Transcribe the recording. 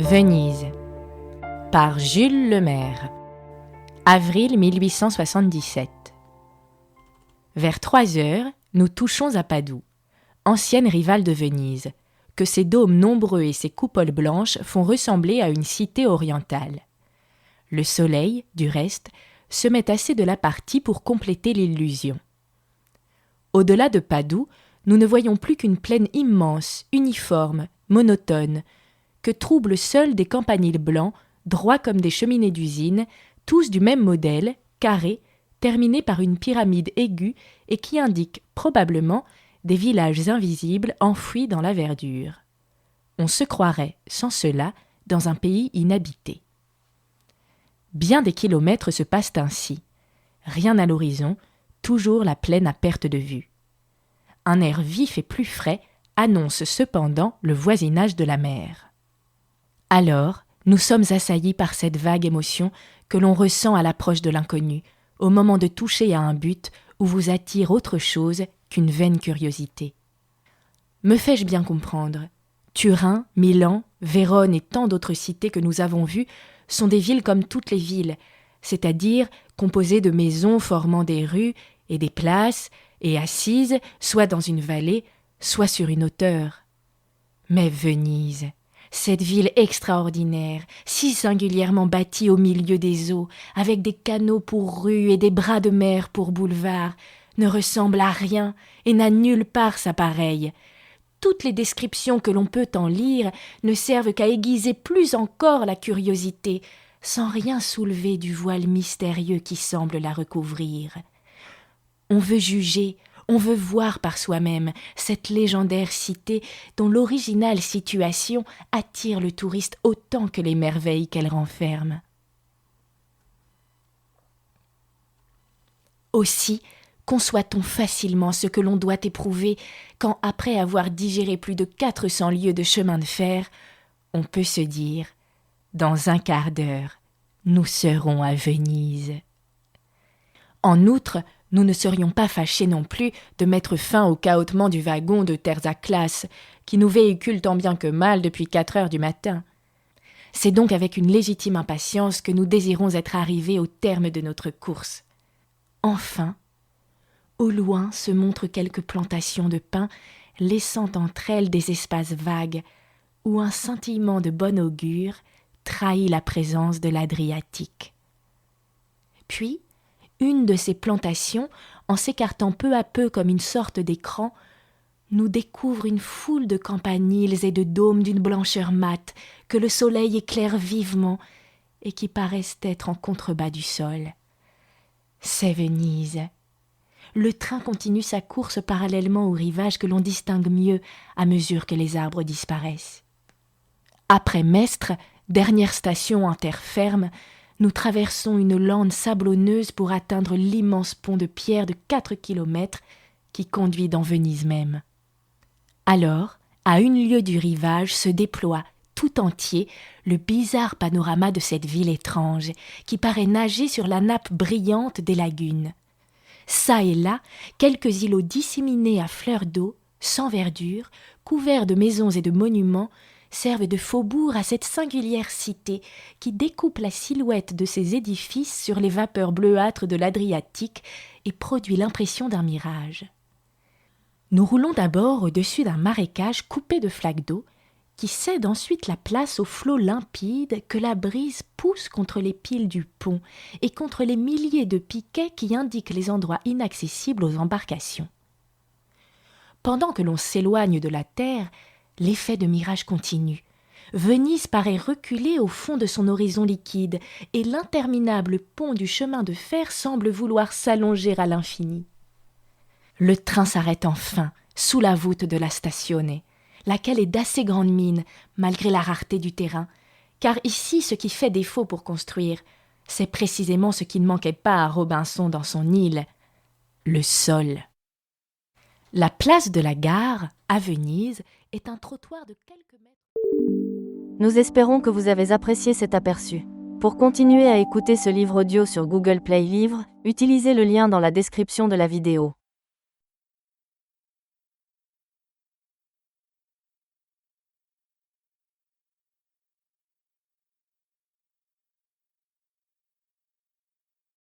Venise, par Jules Lemaire. Avril 1877. Vers 3 heures, nous touchons à Padoue, ancienne rivale de Venise, que ses dômes nombreux et ses coupoles blanches font ressembler à une cité orientale. Le soleil, du reste, se met assez de la partie pour compléter l'illusion. Au-delà de Padoue, nous ne voyons plus qu'une plaine immense, uniforme, monotone, que troublent seuls des campaniles blancs, droits comme des cheminées d'usine, tous du même modèle, carrés, terminés par une pyramide aiguë et qui indiquent probablement des villages invisibles enfouis dans la verdure. On se croirait, sans cela, dans un pays inhabité. Bien des kilomètres se passent ainsi. Rien à l'horizon, toujours la plaine à perte de vue. Un air vif et plus frais annonce cependant le voisinage de la mer. Alors, nous sommes assaillis par cette vague émotion que l'on ressent à l'approche de l'inconnu, au moment de toucher à un but où vous attire autre chose qu'une vaine curiosité. Me fais-je bien comprendre ? Turin, Milan, Vérone et tant d'autres cités que nous avons vues sont des villes comme toutes les villes, c'est-à-dire composées de maisons formant des rues et des places et assises soit dans une vallée, soit sur une hauteur. Mais Venise, cette ville extraordinaire, si singulièrement bâtie au milieu des eaux, avec des canaux pour rues et des bras de mer pour boulevards, ne ressemble à rien et n'a nulle part sa pareille. Toutes les descriptions que l'on peut en lire ne servent qu'à aiguiser plus encore la curiosité, sans rien soulever du voile mystérieux qui semble la recouvrir. On veut juger, on veut voir par soi-même cette légendaire cité dont l'originale situation attire le touriste autant que les merveilles qu'elle renferme. Aussi, conçoit-on facilement ce que l'on doit éprouver quand, après avoir digéré plus de 400 lieues de chemin de fer, on peut se dire « Dans un quart d'heure, nous serons à Venise ». En outre, nous ne serions pas fâchés non plus de mettre fin au cahotement du wagon de Terza Classe, qui nous véhicule tant bien que mal depuis 4 heures du matin. C'est donc avec une légitime impatience que nous désirons être arrivés au terme de notre course. Enfin, au loin se montrent quelques plantations de pins, laissant entre elles des espaces vagues, où un scintillement de bon augure trahit la présence de l'Adriatique. Puis, une de ces plantations, en s'écartant peu à peu comme une sorte d'écran, nous découvre une foule de campaniles et de dômes d'une blancheur mate que le soleil éclaire vivement et qui paraissent être en contrebas du sol. C'est Venise. Le train continue sa course parallèlement au rivage que l'on distingue mieux à mesure que les arbres disparaissent. Après Mestre, dernière station en terre ferme, nous traversons une lande sablonneuse pour atteindre l'immense pont de pierre de 4 kilomètres qui conduit dans Venise même. Alors, à 1 lieue du rivage se déploie tout entier le bizarre panorama de cette ville étrange qui paraît nager sur la nappe brillante des lagunes. Ça et là, quelques îlots disséminés à fleur d'eau, sans verdure, couverts de maisons et de monuments, servent de faubourg à cette singulière cité qui découpe la silhouette de ses édifices sur les vapeurs bleuâtres de l'Adriatique et produit l'impression d'un mirage. Nous roulons d'abord au-dessus d'un marécage coupé de flaques d'eau qui cède ensuite la place aux flots limpides que la brise pousse contre les piles du pont et contre les milliers de piquets qui indiquent les endroits inaccessibles aux embarcations. Pendant que l'on s'éloigne de la terre, l'effet de mirage continue. Venise paraît reculer au fond de son horizon liquide et l'interminable pont du chemin de fer semble vouloir s'allonger à l'infini. Le train s'arrête enfin, sous la voûte de la Stazione, laquelle est d'assez grande mine, malgré la rareté du terrain, car ici ce qui fait défaut pour construire, c'est précisément ce qui ne manquait pas à Robinson dans son île, le sol. La place de la gare, à Venise, est un trottoir de quelques mètres. Nous espérons que vous avez apprécié cet aperçu. Pour continuer à écouter ce livre audio sur Google Play Livres, utilisez le lien dans la description de la vidéo.